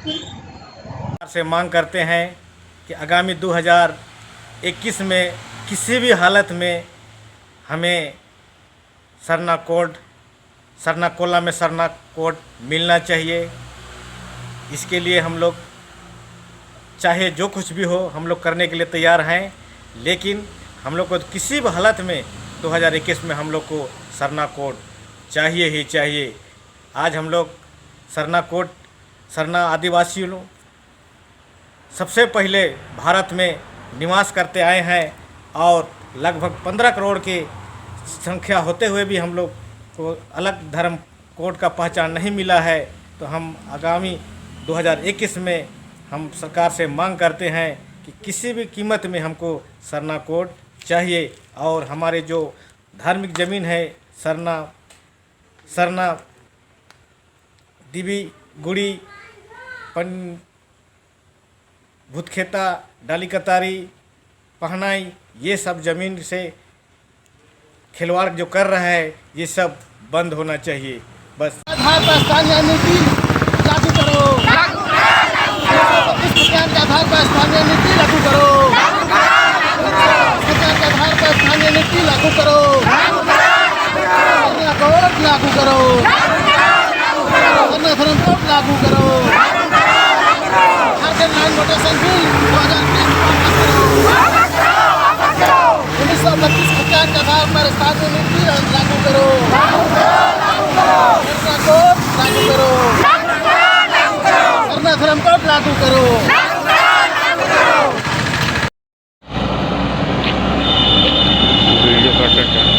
से मांग करते हैं कि आगामी 2021 में किसी भी हालत में हमें सरना कोड, सरना कोला में सरना कोड मिलना चाहिए। इसके लिए हम लोग चाहे जो कुछ भी हो हम लोग करने के लिए तैयार हैं, लेकिन हम लोग को किसी भी हालत में 2021 में हम लोग को सरना कोड चाहिए ही चाहिए। आज हम लोग सरना कोड, सरना आदिवासी लोग सबसे पहले भारत में निवास करते आए हैं और लगभग 15 करोड़ की संख्या होते हुए भी हम लोग को अलग धर्म कोड का पहचान नहीं मिला है। तो हम आगामी 2021 में हम सरकार से मांग करते हैं कि किसी भी कीमत में हमको सरना कोड चाहिए और हमारे जो धार्मिक ज़मीन है सरना दिवी गुड़ी भूतखेता डाली कतारी पहनाई, ये सब ज़मीन से खिलवाड़ जो कर रहा है ये सब बंद होना चाहिए। बस आधार पर स्थानीय नीति लागू करो, इस प्रकार के आधार पर स्थानीय नीति लागू करो, इस प्रकार के आधार पर स्थानीय नीति लागू करो, लागू करो, अन्य धर्म को लागू करो, झारखंड वोटेशन बिल 1932 प्रकार के आधार पर स्थानीय नीति लागू करो, लागू करो, अन्य धर्म को लागू करो। वीडियो कर सकते हैं।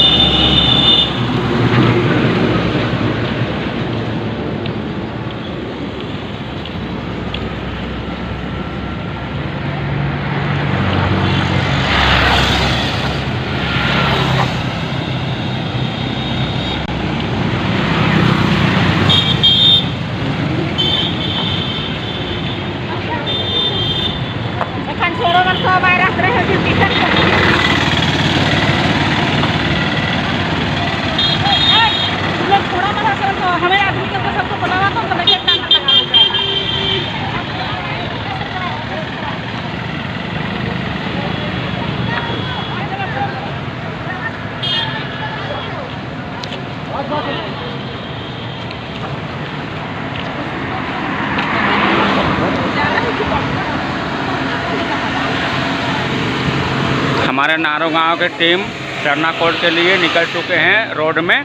हमारे नारो गांव की टीम सरना कोड के लिए निकल चुके हैं रोड में।